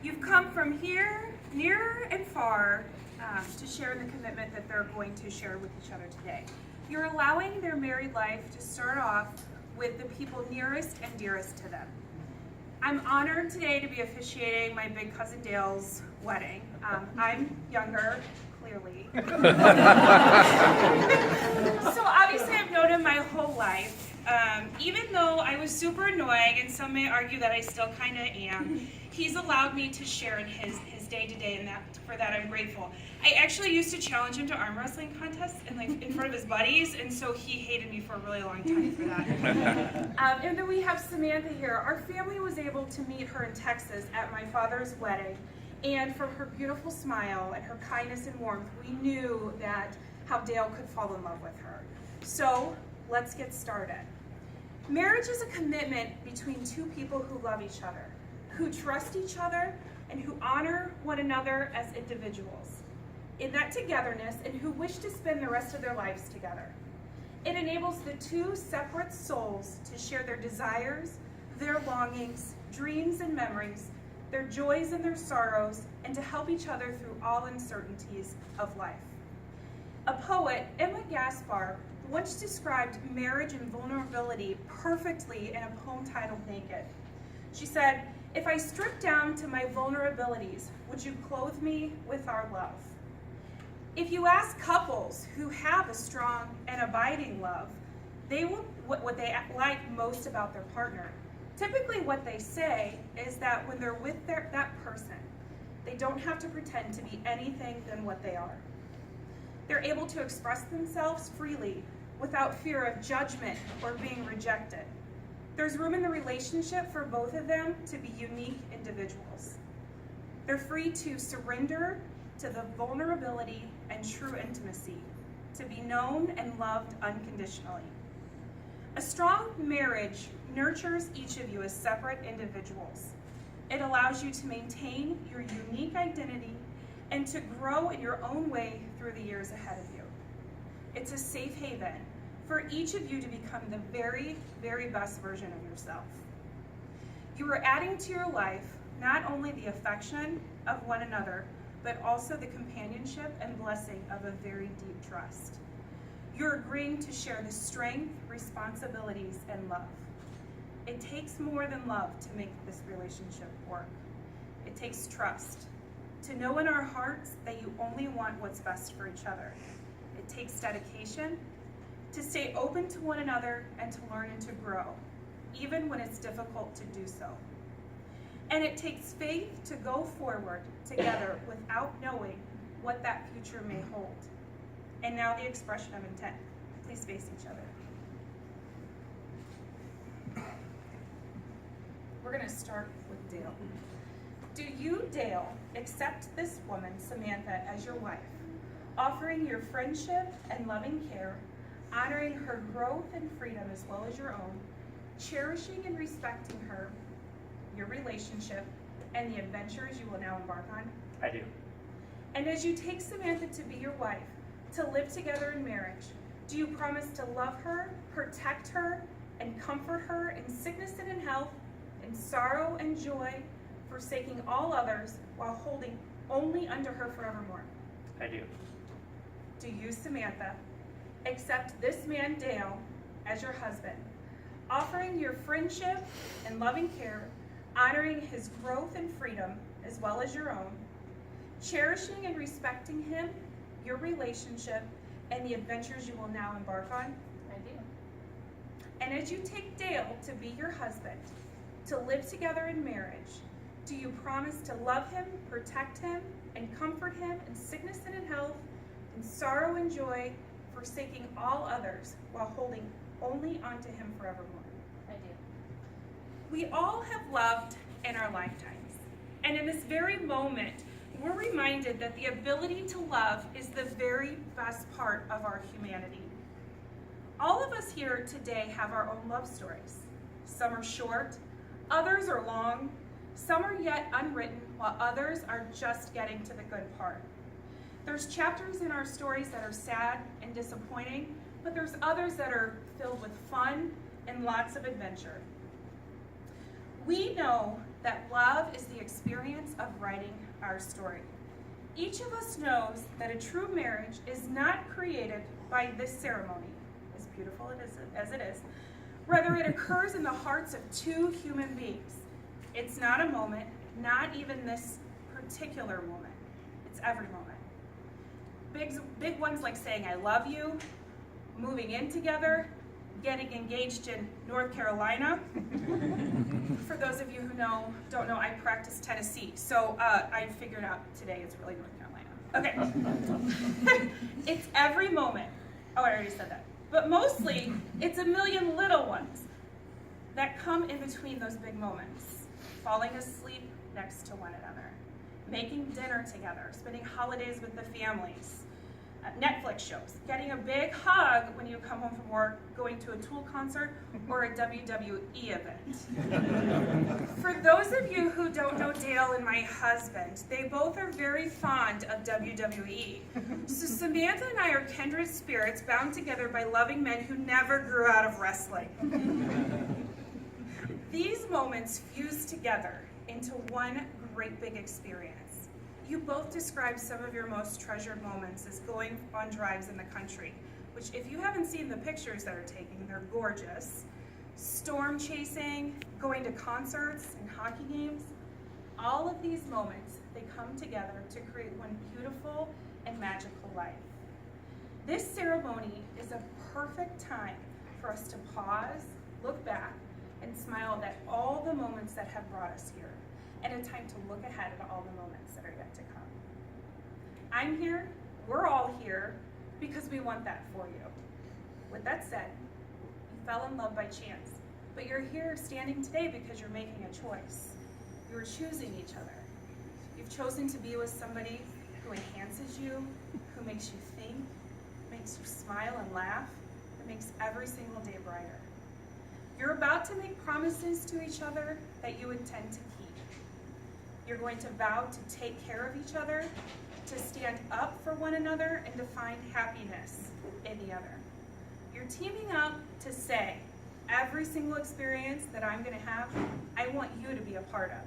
You've come from here, near and far, to share in the commitment that they're going to share with each other today. You're allowing their married life to start off with the people nearest and dearest to them. I'm honored today to be officiating my big cousin Dale's wedding. I'm younger, clearly. So obviously I've known him my whole life. Even though I was super annoying, and some may argue that I still kind of am, he's allowed me to share in his day-to-day, and for that I'm grateful. I actually used to challenge him to arm wrestling contests in front of his buddies, and so he hated me for a really long time for that. And then we have Samantha here. Our family was able to meet her in Texas at my father's wedding, and from her beautiful smile and her kindness and warmth, we knew that how Dale could fall in love with her. So let's get started. Marriage is a commitment between two people who love each other, who trust each other, and who honor one another as individuals in that togetherness, and who wish to spend the rest of their lives together. It enables the two separate souls to share their desires, their longings, dreams and memories, their joys and their sorrows, and to help each other through all uncertainties of life. A poet, Emma Gaspar, once described marriage and vulnerability perfectly in a poem titled Naked. She said, "If I strip down to my vulnerabilities, would you clothe me with our love?" If you ask couples who have a strong and abiding love, what they like most about their partner, typically what they say is that when they're with that person, they don't have to pretend to be anything than what they are. They're able to express themselves freely without fear of judgment or being rejected. There's room in the relationship for both of them to be unique individuals. They're free to surrender to the vulnerability and true intimacy, to be known and loved unconditionally. A strong marriage nurtures each of you as separate individuals. It allows you to maintain your unique identity and to grow in your own way through the years ahead of you. It's a safe haven for each of you to become the very, very best version of yourself. You are adding to your life not only the affection of one another, but also the companionship and blessing of a very deep trust. You're agreeing to share the strength, responsibilities, and love. It takes more than love to make this relationship work. It takes trust, to know in our hearts that you only want what's best for each other. It takes dedication, to stay open to one another and to learn and to grow, even when it's difficult to do so. And it takes faith to go forward together without knowing what that future may hold. And now the expression of intent. Please face each other. We're going to start with Dale. Do you, Dale, accept this woman, Samantha, as your wife, offering your friendship and loving care, honoring her growth and freedom as well as your own, cherishing and respecting her, your relationship, and the adventures you will now embark on? I do. And as you take Samantha to be your wife, to live together in marriage, do you promise to love her, protect her, and comfort her in sickness and in health, in sorrow and joy, forsaking all others while holding only unto her forevermore? I do. Do you, Samantha, accept this man, Dale, as your husband, offering your friendship and loving care, honoring his growth and freedom as well as your own, cherishing and respecting him, your relationship, and the adventures you will now embark on? I do. And as you take Dale to be your husband, to live together in marriage, do you promise to love him, protect him, and comfort him in sickness and in health, in sorrow and joy, forsaking all others while holding only onto him forevermore? I do. We all have loved in our lifetimes, and in this very moment, we're reminded that the ability to love is the very best part of our humanity. All of us here today have our own love stories. Some are short, others are long, some are yet unwritten, while others are just getting to the good part. There's chapters in our stories that are sad and disappointing, but there's others that are filled with fun and lots of adventure. We know that love is the experience of writing our story. Each of us knows that a true marriage is not created by this ceremony, as beautiful as it is. Rather, it occurs in the hearts of two human beings. It's not a moment, not even this particular moment. It's every moment. Big ones like saying I love you, moving in together, getting engaged in North Carolina. For those of you who don't know, I practice Tennessee, so I figured out today it's really North Carolina. Okay. It's every moment. Oh, I already said that. But mostly, it's a million little ones that come in between those big moments. Falling asleep next to one another, making dinner together, spending holidays with the families, Netflix shows, getting a big hug when you come home from work, going to a Tool concert, or a WWE event. For those of you who don't know Dale and my husband, they both are very fond of WWE. So Samantha and I are kindred spirits bound together by loving men who never grew out of wrestling. These moments fuse together into one great big experience. You both described some of your most treasured moments as going on drives in the country, which if you haven't seen the pictures that are taken, they're gorgeous. Storm chasing, going to concerts and hockey games. All of these moments, they come together to create one beautiful and magical life. This ceremony is a perfect time for us to pause, look back, and smile at all the moments that have brought us here, and a time to look ahead at all the moments that are yet to come. I'm here, we're all here, because we want that for you. With that said, you fell in love by chance, but you're here standing today because you're making a choice. You're choosing each other. You've chosen to be with somebody who enhances you, who makes you think, makes you smile and laugh, and makes every single day brighter. You're about to make promises to each other that you intend to keep. You're going to vow to take care of each other, to stand up for one another, and to find happiness in the other. You're teaming up to say, every single experience that I'm going to have, I want you to be a part of.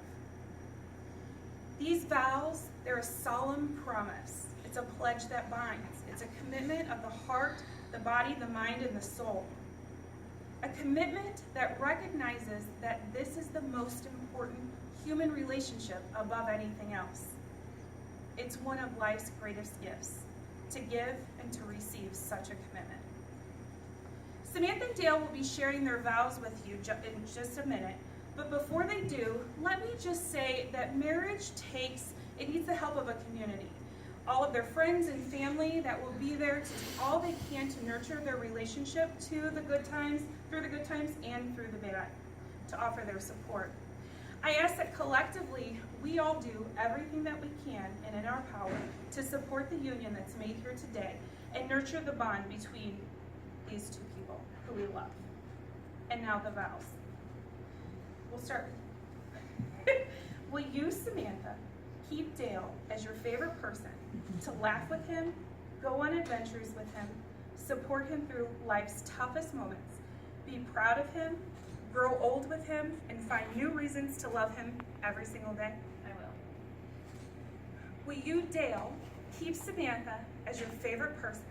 These vows, they're a solemn promise. It's a pledge that binds. It's a commitment of the heart, the body, the mind, and the soul. A commitment that recognizes that this is the most important human relationship above anything else. It's one of life's greatest gifts, to give and to receive such a commitment. Samantha and Dale will be sharing their vows with you in just a minute, but before they do, let me just say that marriage needs the help of a community. All of their friends and family that will be there to do all they can to nurture their relationship through the good times and through the bad, to offer their support. I ask that collectively we all do everything that we can and in our power to support the union that's made here today and nurture the bond between these two people who we love. And now the vows. We'll start with you. Will you, Samantha, keep Dale as your favorite person, to laugh with him, go on adventures with him, support him through life's toughest moments, be proud of him, grow old with him, and find new reasons to love him every single day? I will. Will you, Dale, keep Samantha as your favorite person,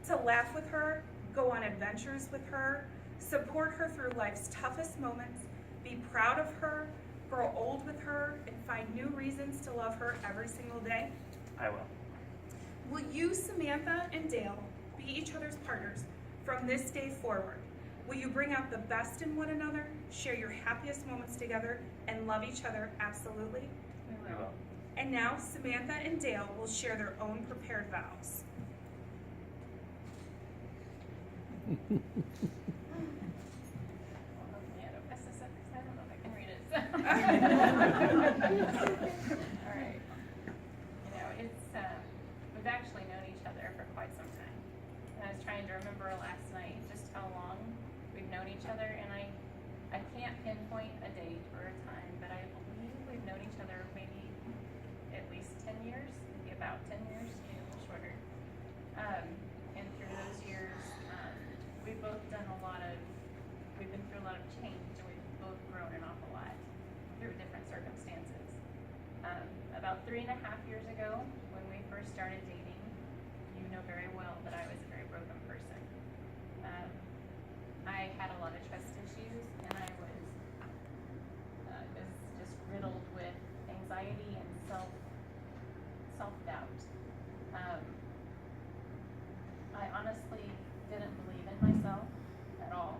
to laugh with her, go on adventures with her, support her through life's toughest moments, be proud of her, grow old with her, and find new reasons to love her every single day? I will. Will you, Samantha and Dale, be each other's partners from this day forward? Will you bring out the best in one another, share your happiest moments together, and love each other absolutely? I will. And now, Samantha and Dale will share their own prepared vows. Hopefully I don't mess this up because I don't know if I can read it. All right. You know, we've actually known each other for quite some time. And I was trying to remember last night just how long we've known each other, and I can't pinpoint a date or a time, but I believe we've known each other maybe at least 10 years, maybe about 10 years, maybe a little shorter. And through those years, we've been through a lot of change, and we've both grown an awful lot through different circumstances. About about 3.5 years ago, when we first started dating, you know very well that I was a very broken person. I had a lot of trust issues, and I was just riddled with anxiety and self-doubt. I honestly didn't believe in myself at all,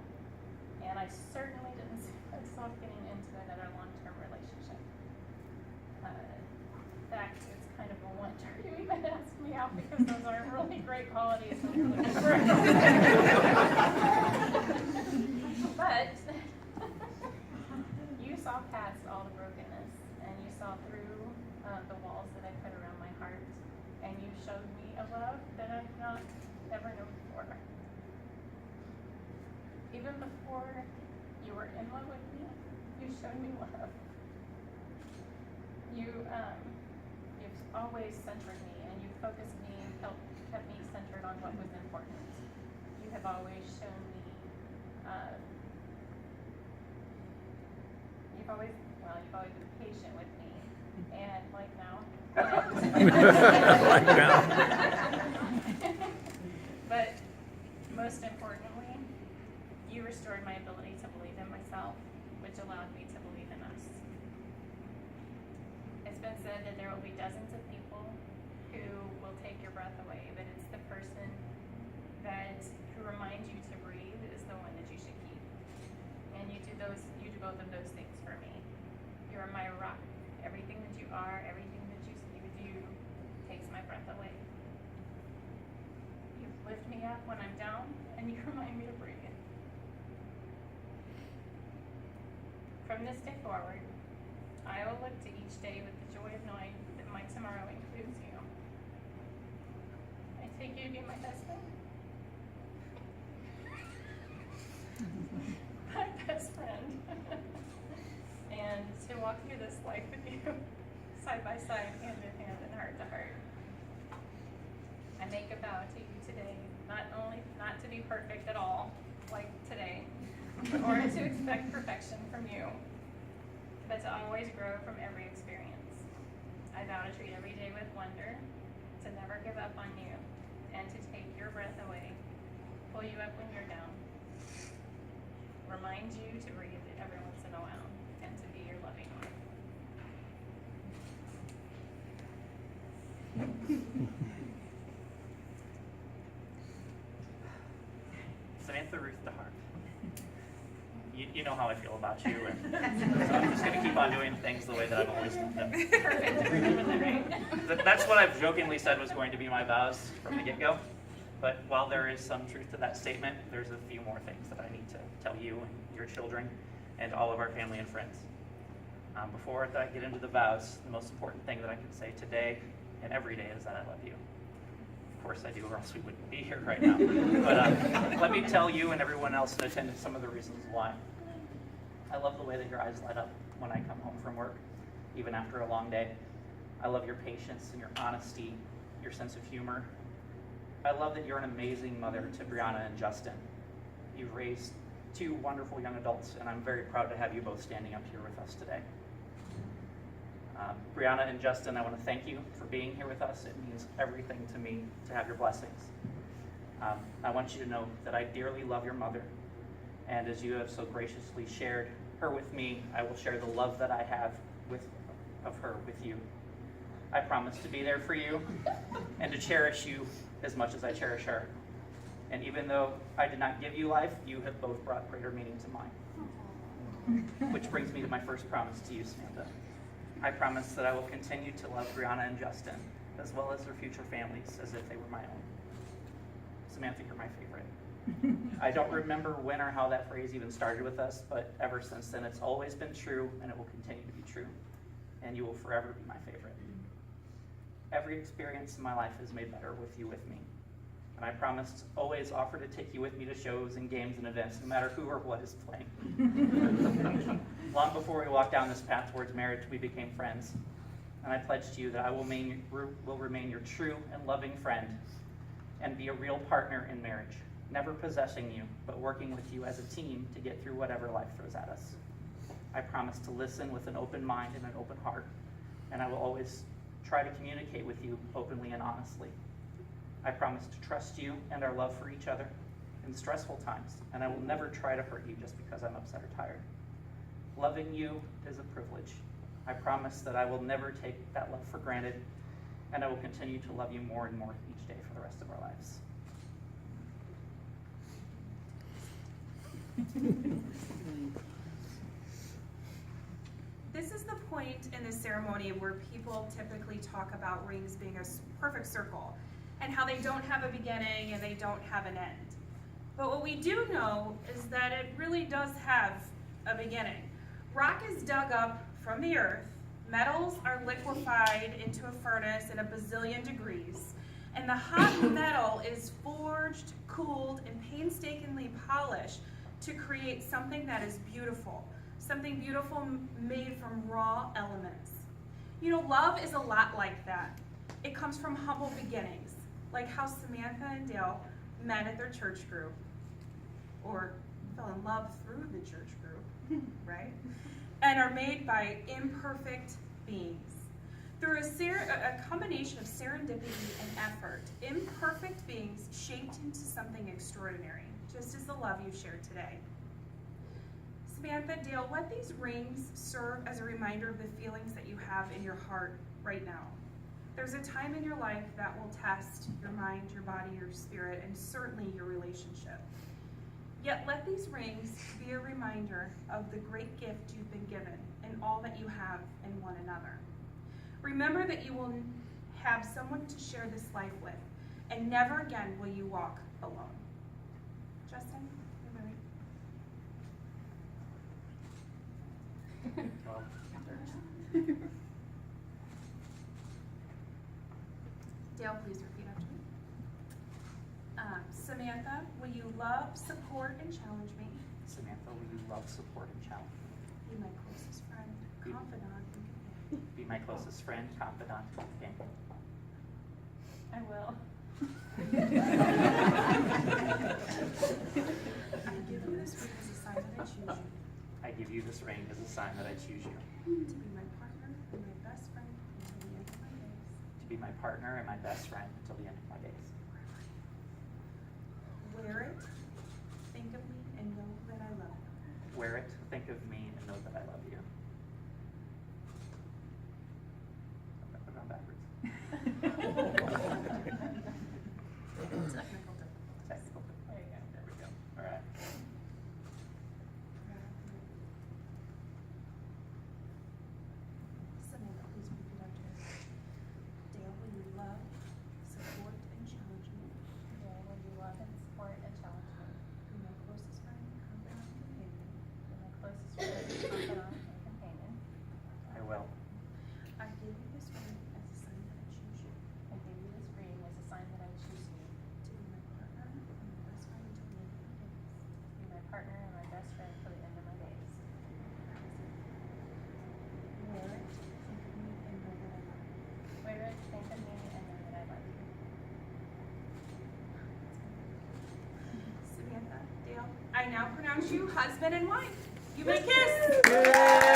and I certainly didn't see myself getting into another long-term relationship. In fact, it's kind of a wonder you even asked me out, because those aren't really great qualities when you're looking for a But you saw past all the brokenness, and you saw through the walls that I put around my heart, and you showed me a love that I've not ever known before. Even before you were in love with me, you showed me love. You've always centered me, and you focused me and kept me centered on what was important. You have always shown me, you've always been patient with me, and like now. Like now. But most importantly, you restored my ability to believe in myself, which allowed me to believe in us. It's been said that there will be dozens of people who will take your breath away, but it's the person who reminds you to breathe is the one that you should keep. And you do both of those things for me. You are my rock. Everything that you are, everything that you do takes my breath away. You lift me up when I'm down, and you remind me to breathe. From this day forward, I will look to each day with the joy of knowing that my tomorrow includes you. I take you to be my husband, my best friend, and to walk through this life with you, side by side, hand in hand, and heart to heart. I make a vow to you today, not to be perfect at all, like today, or to expect perfection from you, but to always grow from every experience. I vow to treat every day with wonder, to never give up on you, and to take your breath away, pull you up when you're down, remind you to breathe every once in a while, and to be your loving one. Samantha Ruth DeHart. You know how I feel about you, and so I'm just going to keep on doing things the way that I've always done them. Perfect. Right? That's what I've jokingly said was going to be my vows from the get-go. But while there is some truth to that statement, there's a few more things that I need to tell you and your children and all of our family and friends. Before I get into the vows, the most important thing that I can say today and every day is that I love you. Of course I do, or else we wouldn't be here right now. But let me tell you and everyone else in attendance some of the reasons why. I love the way that your eyes light up when I come home from work, even after a long day. I love your patience and your honesty, your sense of humor. I love that you're an amazing mother to Brianna and Justin. You've raised two wonderful young adults, and I'm very proud to have you both standing up here with us today. Brianna and Justin, I want to thank you for being here with us. It means everything to me to have your blessings. I want you to know that I dearly love your mother, and as you have so graciously shared her with me, I will share the love that I have of her with you. I promise to be there for you and to cherish you as much as I cherish her. And even though I did not give you life, you have both brought greater meaning to mine. Which brings me to my first promise to you, Samantha. I promise that I will continue to love Brianna and Justin, as well as their future families, as if they were my own. Samantha, you're my favorite. I don't remember when or how that phrase even started with us, but ever since then it's always been true, and it will continue to be true. And you will forever be my favorite. Every experience in my life is made better with you with me. And I promise to always offer to take you with me to shows and games and events, no matter who or what is playing. Long before we walked down this path towards marriage, we became friends. And I pledge to you that I will remain your true and loving friend and be a real partner in marriage, never possessing you, but working with you as a team to get through whatever life throws at us. I promise to listen with an open mind and an open heart, and I will always try to communicate with you openly and honestly. I promise to trust you and our love for each other in stressful times, and I will never try to hurt you just because I'm upset or tired. Loving you is a privilege. I promise that I will never take that love for granted, and I will continue to love you more and more each day for the rest of our lives. This is the point in the ceremony where people typically talk about rings being a perfect circle and how they don't have a beginning and they don't have an end. But what we do know is that it really does have a beginning. Rock is dug up from the earth, metals are liquefied into a furnace at a bazillion degrees, and the hot metal is forged, cooled, and painstakingly polished to create something that is beautiful. Something beautiful made from raw elements. You know, love is a lot like that. It comes from humble beginnings, like how Samantha and Dale met at their church group, or fell in love through the church group, right? And are made by imperfect beings. Through a combination of serendipity and effort, imperfect beings shaped into something extraordinary, just as the love you shared today. Samantha, Dale, let these rings serve as a reminder of the feelings that you have in your heart right now. There's a time in your life that will test your mind, your body, your spirit, and certainly your relationship. Yet let these rings be a reminder of the great gift you've been given and all that you have in one another. Remember that you will have someone to share this life with, and never again will you walk alone. Justin, you ready? Well, Dale, please repeat after me. Samantha, will you love, support, and challenge me? Samantha, will you love, support, and challenge me? Be my closest friend, confidant, and companion. Be my closest friend, confidant, and companion. I will. I give you this ring as a sign that I choose you. I give you this ring as a sign that I choose you. To be my partner and my best friend until the end of my days. To be my partner and my best friend until the end of my days. Wear it, think of me, and know that I love you. Wear it, think of me, and know that I love you. I've gone backwards. Technical difficulty. Technical. There you go. There we go. All right. Samantha, please repeat after me. Dale, will you love, support, and challenge me? Dale, will you love and support and challenge me? Be my closest friend, confidant, and companion. Be my closest friend, confidant, and companion. I will. I give you this ring as a sign that I choose you. I give you this ring as a sign that I choose you. To be my partner and my best friend until the end of my days. Be my partner and my best friend till the end of my days. Wear it, think of me, and know that I love you. Wear it, think of me, and know that I love you. Samantha, Dale, I now pronounce you husband and wife. You may kiss.